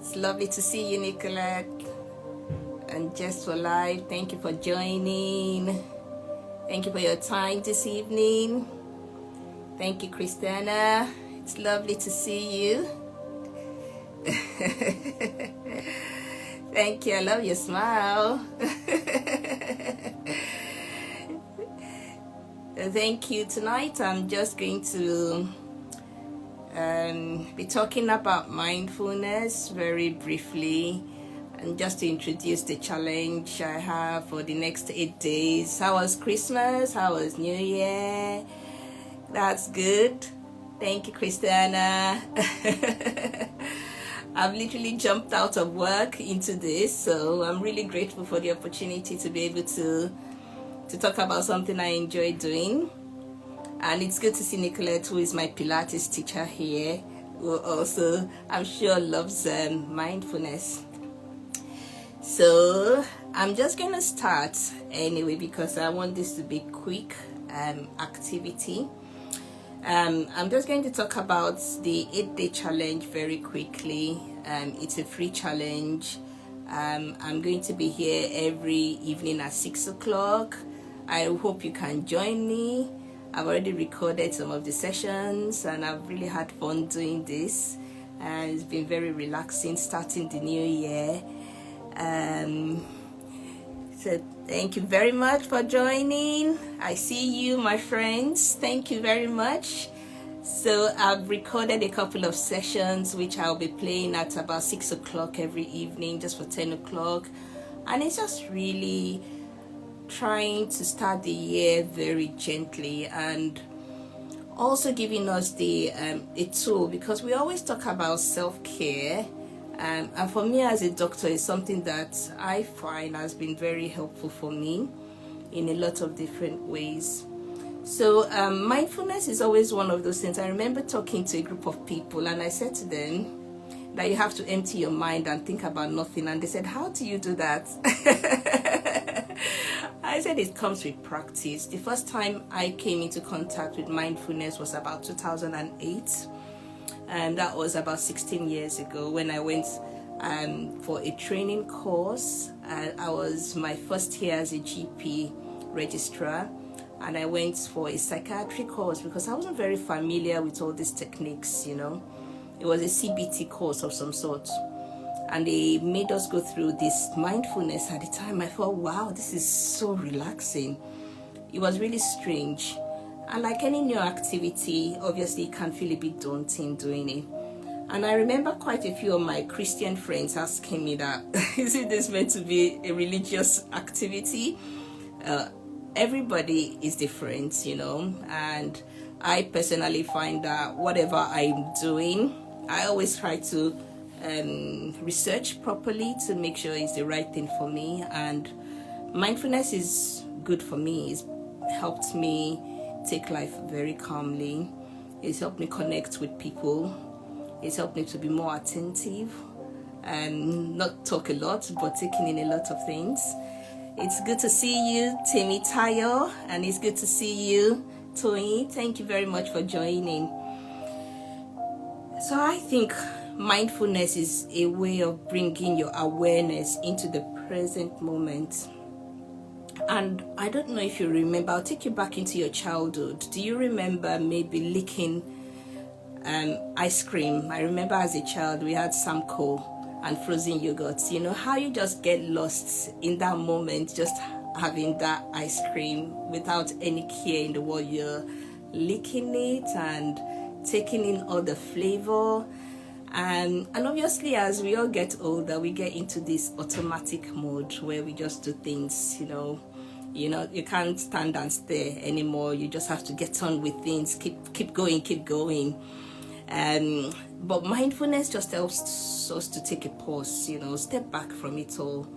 It's lovely to see you, Nicolette. And Just for Life, thank you for joining. Thank you for your time this evening. Thank you, Christiana. It's lovely to see you. Thank you. I love your smile. Thank you. Tonight I'm just going to be talking about mindfulness very briefly, and just to introduce the challenge I have for the next 8 days. How was Christmas? How was New Year? That's good. Thank you, Christiana. I've literally jumped out of work into this, so I'm really grateful for the opportunity to be able to talk about something I enjoy doing. And it's good to see Nicolette, who is my Pilates teacher here, who also, I'm sure, loves mindfulness. So I'm just going to start anyway, because I want this to be quick activity. I'm just going to talk about the 8-day challenge very quickly. It's a free challenge. I'm going to be here every evening at 6 o'clock. I hope you can join me. I've already recorded some of the sessions and I've really had fun doing this. It's been very relaxing starting the new year. So thank you very much for joining. I see you, my friends. Thank you very much. So I've recorded a couple of sessions which I'll be playing at about 6 o'clock every evening, just for 10 o'clock. And it's just really trying to start the year very gently, and also giving us the a tool, because we always talk about self-care. And for me as a doctor, it's something that I find has been very helpful for me in a lot of different ways. So mindfulness is always one of those things. I remember talking to a group of people and I said to them that you have to empty your mind and think about nothing. And they said, how do you do that? I said it comes with practice. The first time I came into contact with mindfulness was about 2008. And that was about 16 years ago when I went for a training course. I was my first year as a GP registrar, and I went for a psychiatry course because I wasn't very familiar with all these techniques, you know. It was a CBT course of some sort, and they made us go through this mindfulness. At the time I thought, wow, this is so relaxing. It was really strange. And like any new activity, obviously it can feel a bit daunting doing it. And I remember quite a few of my Christian friends asking me that, is it this meant to be a religious activity? Everybody is different, you know, and I personally find that whatever I'm doing, I always try to research properly to make sure it's the right thing for me. And mindfulness is good for me. It's helped me take life very calmly. It's helped me connect with people. It's helped me to be more attentive and not talk a lot, but taking in a lot of things. It's good to see you, Timmy Tayo, and it's good to see you, Tony. Thank you very much for joining. So I think mindfulness is a way of bringing your awareness into the present moment. And I don't know if you remember, I'll take you back into your childhood. Do you remember maybe licking ice cream? I remember as a child we had Samco and frozen yogurts. You know how you just get lost in that moment, just having that ice cream without any care in the world. You're licking it and taking in all the flavor. And obviously as we all get older, we get into this automatic mode where we just do things, you know, you can't stand and stare anymore. You just have to get on with things, keep going. But mindfulness just helps us to take a pause, you know, step back from it all,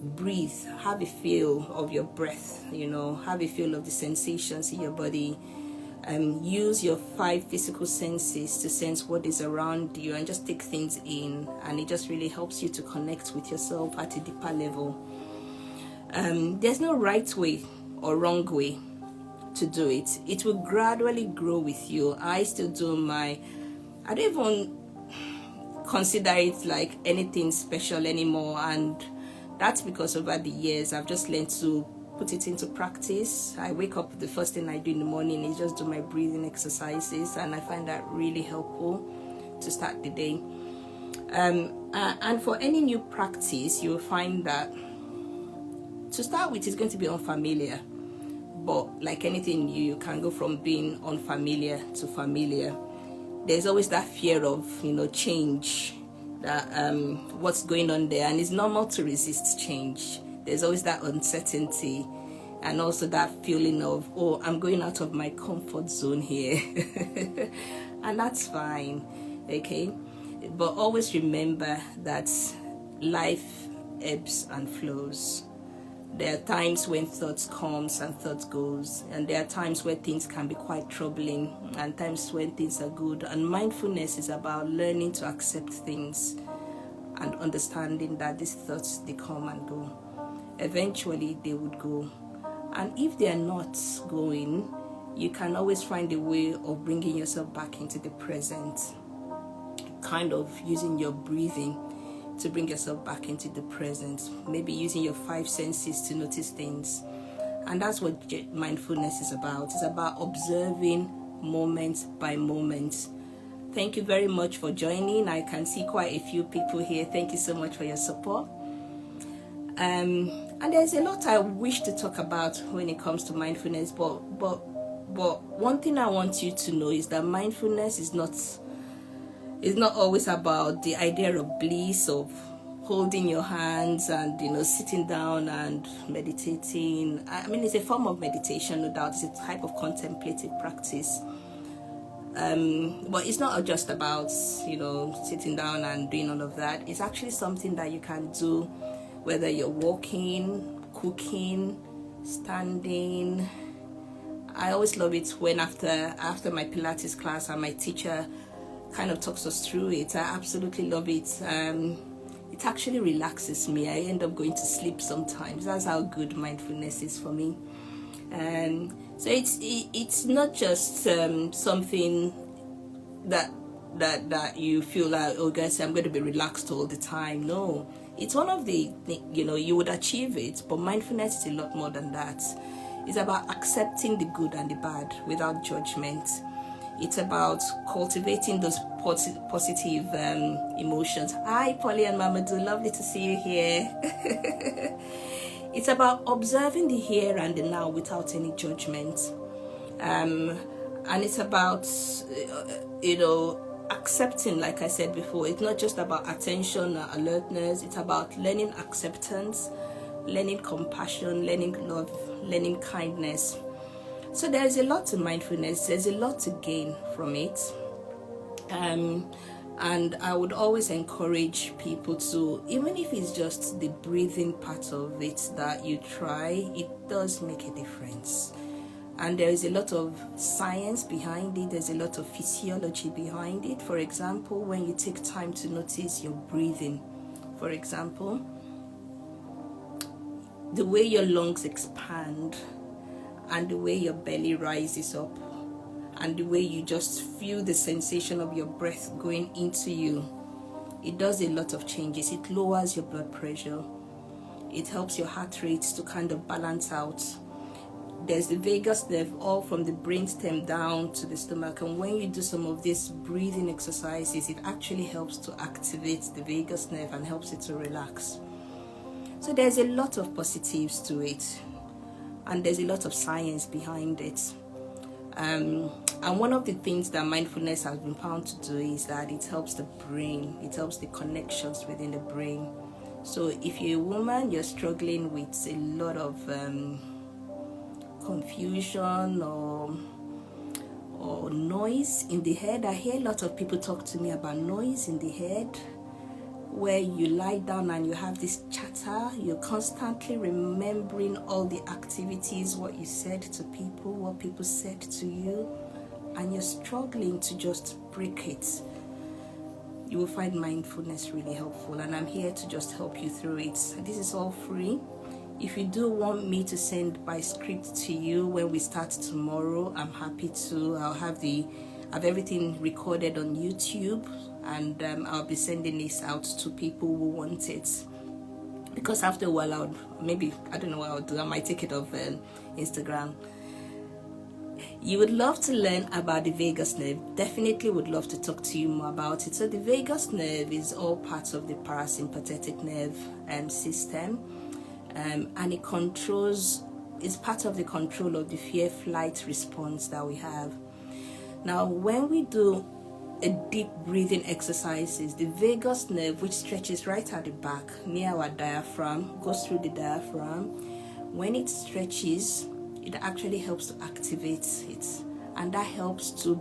breathe, have a feel of your breath, you know, have a feel of the sensations in your body. Use your 5 physical senses to sense what is around you and just take things in, and it just really helps you to connect with yourself at a deeper level. There's no right way or wrong way to do it. It will gradually grow with you. I still do I don't even consider it like anything special anymore, and that's because over the years I've just learned to put it into practice. I wake up, the first thing I do in the morning is just do my breathing exercises, and I find that really helpful to start the day. And for any new practice, you'll find that to start with it's going to be unfamiliar, but like anything new, you can go from being unfamiliar to familiar. There's always that fear of change, that what's going on there, and it's normal to resist change. There's always that uncertainty, and also that feeling of, oh, I'm going out of my comfort zone here. And that's fine, okay? But always remember that life ebbs and flows. There are times when thoughts comes and thoughts goes, and there are times where things can be quite troubling, and times when things are good. And mindfulness is about learning to accept things and understanding that these thoughts, they come and go. Eventually they would go, and if they are not going, you can always find a way of bringing yourself back into the present, kind of using your breathing to bring yourself back into the present, maybe using your 5 senses to notice things. And that's what mindfulness is about. It's about observing moment by moment. Thank you very much for joining. I can see quite a few people here. Thank you so much for your support. And there's a lot I wish to talk about when it comes to mindfulness, but one thing I want you to know is that mindfulness is not always about the idea of bliss, of holding your hands and sitting down and meditating. I mean, it's a form of meditation, no doubt. It's a type of contemplative practice. But it's not just about sitting down and doing all of that. It's actually something that you can do whether you're walking, cooking, standing. I always love it when after my Pilates class and my teacher kind of talks us through it. I absolutely love it. It actually relaxes me. I end up going to sleep sometimes. That's how good mindfulness is for me. So it's not just something that you feel like, oh guys, I'm going to be relaxed all the time. No, it's one of the you would achieve it, but mindfulness is a lot more than that. It's about accepting the good and the bad without judgment. It's about cultivating those positive emotions. Hi, Polly and Mamadou, lovely to see you here. It's about observing the here and the now without any judgment. And it's about, accepting, like I said before. It's not just about attention or alertness. It's about learning acceptance, learning compassion, learning love, learning kindness. So there's a lot to mindfulness. There's a lot to gain from it. And I would always encourage people to, even if it's just the breathing part of it that you try, it does make a difference. And there is a lot of science behind it. There's a lot of physiology behind it. For example, when you take time to notice your breathing, for example, the way your lungs expand and the way your belly rises up and the way you just feel the sensation of your breath going into you, it does a lot of changes. It lowers your blood pressure. It helps your heart rate to kind of balance out. There's the vagus nerve, all from the brainstem down to the stomach, and when you do some of these breathing exercises, it actually helps to activate the vagus nerve and helps it to relax. So there's a lot of positives to it, and there's a lot of science behind it. And one of the things that mindfulness has been found to do is that it helps the brain, it helps the connections within the brain. So if you're a woman, you're struggling with a lot of confusion or noise in the head. I hear a lot of people talk to me about noise in the head, where you lie down and you have this chatter. You're constantly remembering all the activities, what you said to people, what people said to you, and you're struggling to just break it. You will find mindfulness really helpful, and I'm here to just help you through it. This is all free. If you do want me to send by script to you when we start tomorrow, I'm happy to. I'll have everything recorded on YouTube, and I'll be sending this out to people who want it, because after a while I don't know what I'll do, I might take it off Instagram. You would love to learn about the vagus nerve. Definitely would love to talk to you more about it. So the vagus nerve is all parts of the parasympathetic nerve system, and it's part of the control of the fear flight response that we have. Now, when we do a deep breathing exercises, the vagus nerve, which stretches right at the back near our diaphragm, goes through the diaphragm. When it stretches, it actually helps to activate it, and that helps to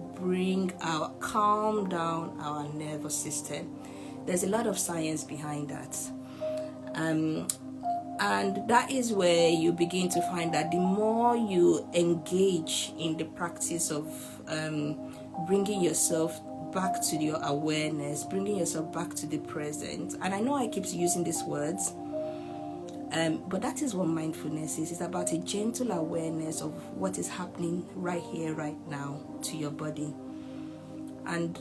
calm down our nervous system. There's a lot of science behind that, and that is where you begin to find that the more you engage in the practice of bringing yourself back to your awareness, bringing yourself back to the present, and I know I keep using these words, but that is what mindfulness is. It's about a gentle awareness of what is happening right here, right now to your body. And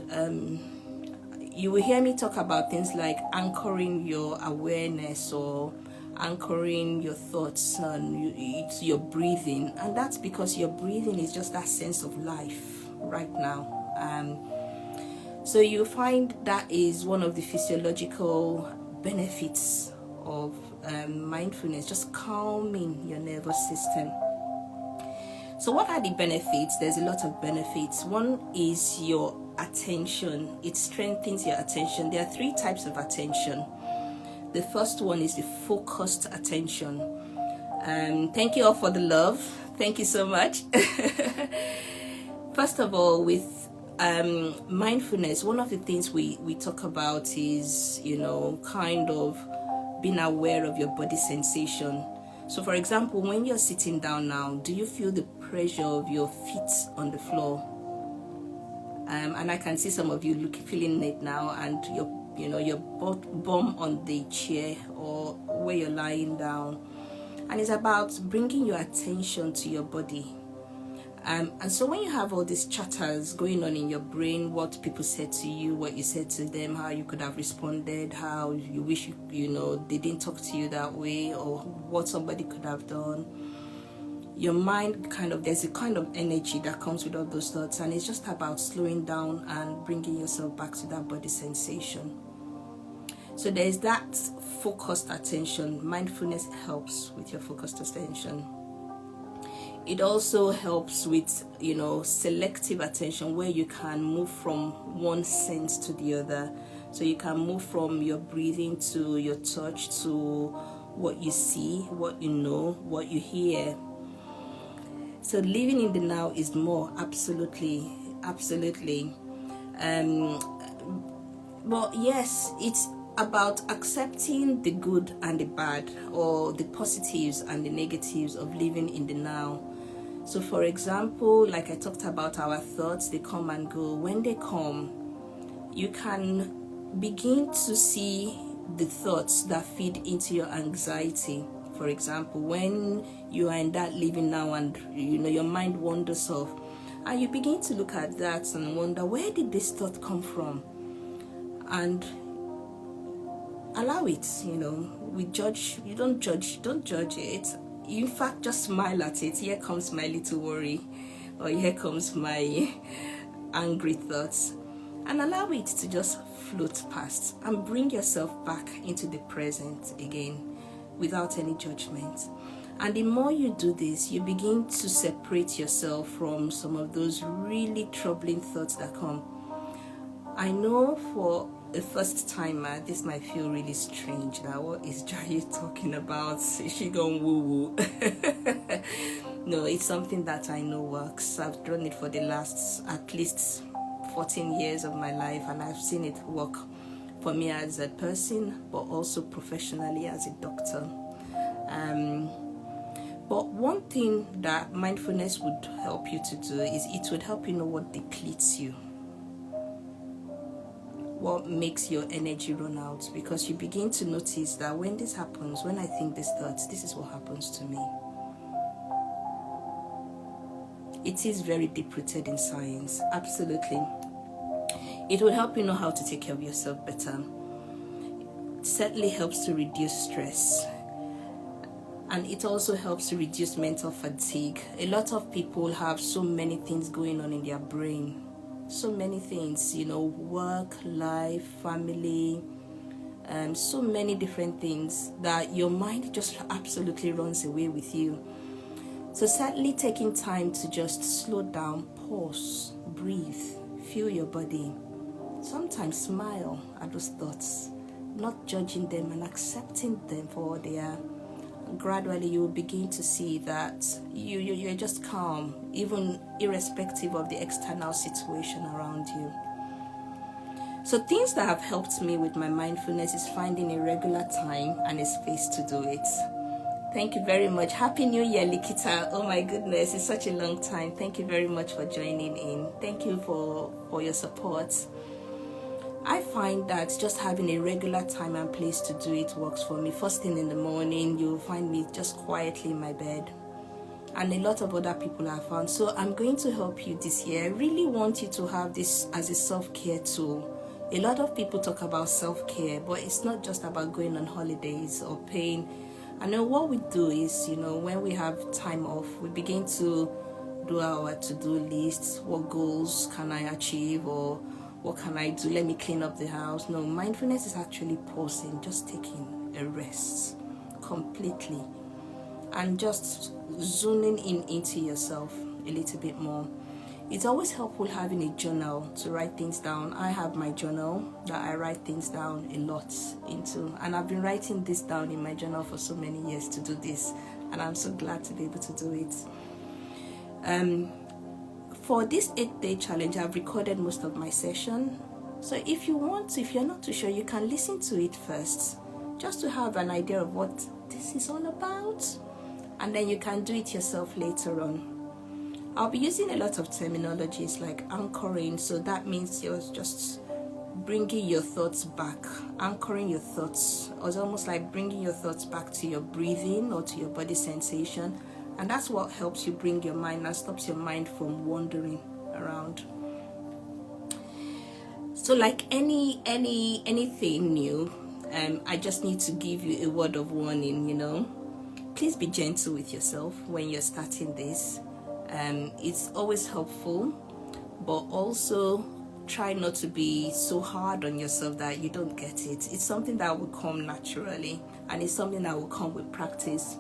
you will hear me talk about things like anchoring your awareness or anchoring your thoughts on your breathing. And that's because your breathing is just that sense of life right now. So you find that is one of the physiological benefits of mindfulness, just calming your nervous system. So what are the benefits? There's a lot of benefits. One is your attention. It strengthens your attention. There are 3 types of attention. The first one is the focused attention. Thank you all for the love. Thank you so much. First of all, with mindfulness, one of the things we talk about is, kind of being aware of your body sensation. So for example, when you're sitting down now, do you feel the pressure of your feet on the floor? And I can see some of you feeling it now, and your bum on the chair or where you're lying down. And it's about bringing your attention to your body. And so when you have all these chatters going on in your brain, what people said to you, what you said to them, how you could have responded, how you wish they didn't talk to you that way, or what somebody could have done, your mind there's a kind of energy that comes with all those thoughts, and it's just about slowing down and bringing yourself back to that body sensation. So there's that focused attention. Mindfulness helps with your focused attention. It also helps with, selective attention, where you can move from one sense to the other. So you can move from your breathing to your touch to what you see, what you know, what you hear. So living in the now is more, absolutely. But yes, it's about accepting the good and the bad, or the positives and the negatives of living in the now. So for example, like I talked about our thoughts, they come and go. When they come, you can begin to see the thoughts that feed into your anxiety. For example, when you are in that living now and your mind wanders off, and you begin to look at that and wonder, where did this thought come from? And allow it. Don't judge it. In fact, just smile at it. Here comes my little worry, or here comes my angry thoughts, and allow it to just float past, and bring yourself back into the present again without any judgment. And the more you do this, you begin to separate yourself from some of those really troubling thoughts that come. I know for a first timer, this might feel really strange. Now, what is Joy talking about? Is she going woo-woo? No, it's something that I know works. I've done it for the last at least 14 years of my life, and I've seen it work for me as a person, but also professionally as a doctor. But one thing that mindfulness would help you to do is it would help you know what depletes you, what makes your energy run out, because you begin to notice that when this happens, when I think these thoughts, this is what happens to me. It is very deep-rooted in science, absolutely. It will help you know how to take care of yourself better. It certainly helps to reduce stress. And it also helps to reduce mental fatigue. A lot of people have so many things going on in their brain. So many things, work, life, family, so many different things that your mind just absolutely runs away with you. So certainly taking time to just slow down, pause, breathe, feel your body. Sometimes smile at those thoughts, not judging them and accepting them for what they are. Gradually you will begin to see that you're just calm, even irrespective of the external situation around you. So things that have helped me with my mindfulness is finding a regular time and a space to do it. Thank you very much. Happy New Year, Likita. Oh my goodness, it's such a long time. Thank you very much for joining in. Thank you for your support. I find that just having a regular time and place to do it works for me. First thing in the morning, you'll find me just quietly in my bed. And a lot of other people have found. So I'm going to help you this year. I really want you to have this as a self-care tool. A lot of people talk about self-care, but it's not just about going on holidays or paying. I know what we do is, when we have time off, we begin to do our to-do lists. What goals can I achieve, or what can I do? Let me clean up the house. No, mindfulness is actually pausing, just taking a rest completely and just zooming into yourself a little bit more. It's always helpful having a journal to write things down. I have my journal that I write things down a lot into, and I've been writing this down in my journal for so many years to do this, and I'm so glad to be able to do it. For this 8-day challenge, I've recorded most of my session. So if you want to, if you're not too sure, you can listen to it first, just to have an idea of what this is all about. And then you can do it yourself later on. I'll be using a lot of terminologies like anchoring. So that means you're just bringing your thoughts back, anchoring your thoughts. It's almost like bringing your thoughts back to your breathing or to your body sensation. And that's what helps you bring your mind and stops your mind from wandering around. So like anything new, I just need to give you a word of warning, Please be gentle with yourself when you're starting this. It's always helpful, but also try not to be so hard on yourself that you don't get it. It's something that will come naturally, and it's something that will come with practice.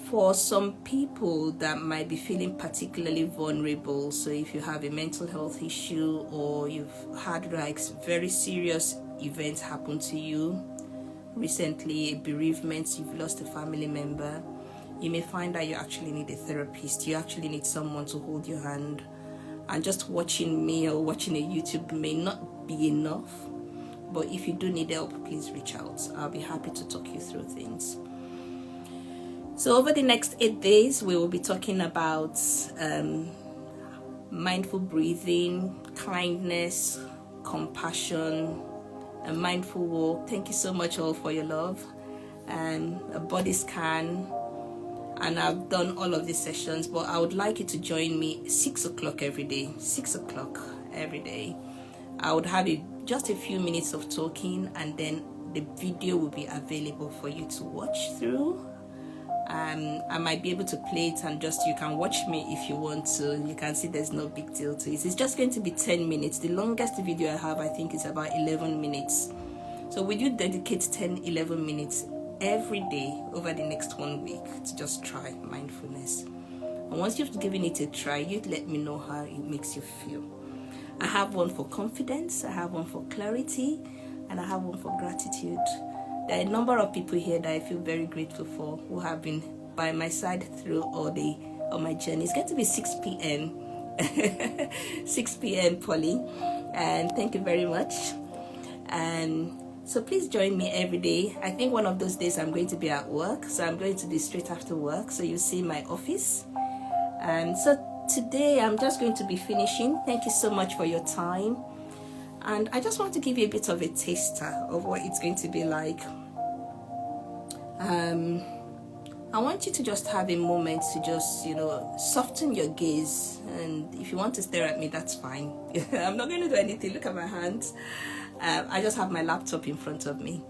For some people that might be feeling particularly vulnerable, so if you have a mental health issue or you've had like very serious events happen to you recently, a bereavement, you've lost a family member, you may find that you actually need a therapist. You actually need someone to hold your hand, and just watching me or watching a YouTube may not be enough. But if you do need help, please reach out. I'll be happy to talk you through things. So over the next 8 days, we will be talking about mindful breathing, kindness, compassion, a mindful walk. Thank you so much all for your love. A body scan. And I've done all of these sessions, but I would like you to join me 6 o'clock every day. 6 o'clock every day. I would have just a few minutes of talking, and then the video will be available for you to watch through. I might be able to play it, and you can watch me if you want to. You can see there's no big deal to it. It's just going to be 10 minutes. The longest video I have, I think, is about 11 minutes. So would you dedicate 10-11 minutes every day over the next 1 week to just try mindfulness? And once you've given it a try, you'd let me know how it makes you feel. I have one for confidence, I have one for clarity, and I have one for gratitude. There are a number of people here that I feel very grateful for, who have been by my side through all my journey. It's going to be 6 p.m. 6 p.m. Polly, and thank you very much. So please join me every day. I think one of those days I'm going to be at work, so I'm going to be straight after work, so you'll see my office. So today I'm just going to be finishing. Thank you so much for your time. And I just want to give you a bit of a taster of what it's going to be like I want you to just have a moment to just, soften your gaze. And if you want to stare at me, that's fine. I'm not going to do anything. Look at my hands. I just have my laptop in front of me.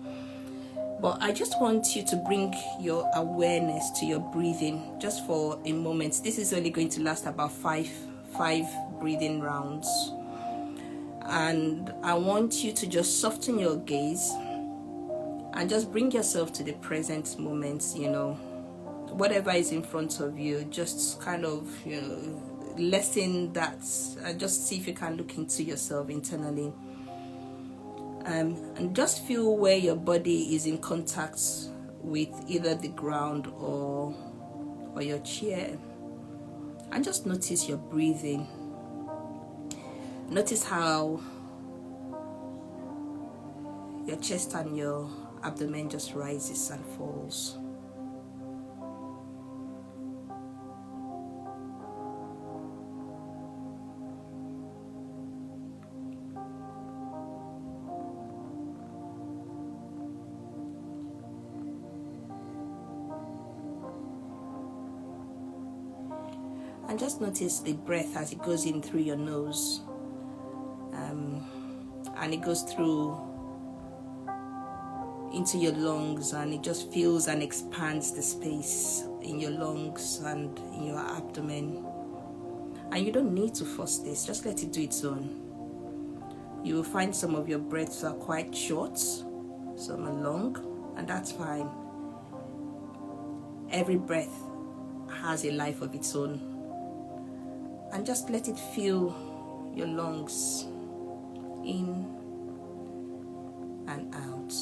But I just want you to bring your awareness to your breathing just for a moment. This is only going to last about five breathing rounds. And I want you to just soften your gaze and just bring yourself to the present moment, whatever is in front of you, just kind of, lessen that and just see if you can look into yourself internally. And just feel where your body is in contact with either the ground or your chair. And just notice your breathing. Notice how your chest and your abdomen just rises and falls. And just notice the breath as it goes in through your nose, and it goes through into your lungs, and it just fills and expands the space in your lungs and in your abdomen. And you don't need to force this, just let it do its own. You will find some of your breaths are quite short, some are long, and that's fine. Every breath has a life of its own. And just let it fill your lungs in and out.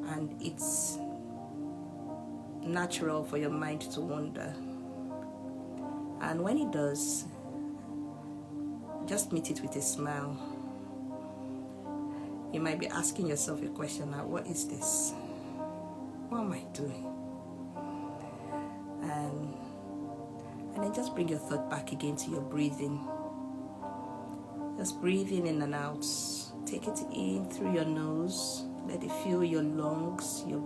And it's natural for your mind to wander. And when it does, just meet it with a smile. You might be asking yourself a question now, what is this? What am I doing? And then just bring your thought back again to your breathing. Just breathing in and out. Take it in through your nose. Let it fill your lungs, your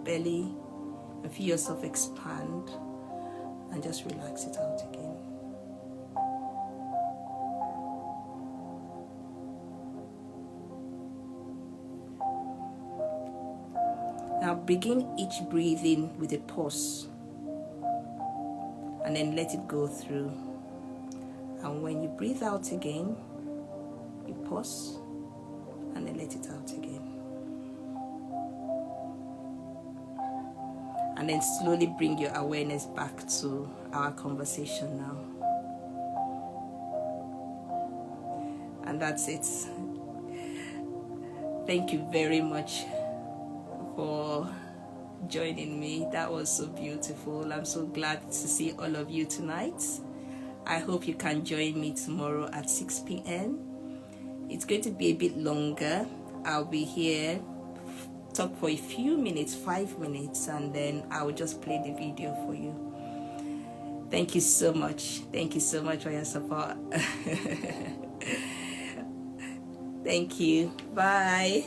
belly, and feel yourself expand. And just relax it out again. Now begin each breathing with a pause. And then let it go through. And when you breathe out again, you pause and then let it out again. And then slowly bring your awareness back to our conversation now. And that's it. Thank you very much for joining me. That was so beautiful. I'm so glad to see all of you tonight. I hope you can join me tomorrow at 6 p.m. It's going to be a bit longer. I'll be here, talk for a few minutes, 5 minutes, and then I will just play the video for you. Thank you so much. Thank you so much for your support. Thank you. Bye.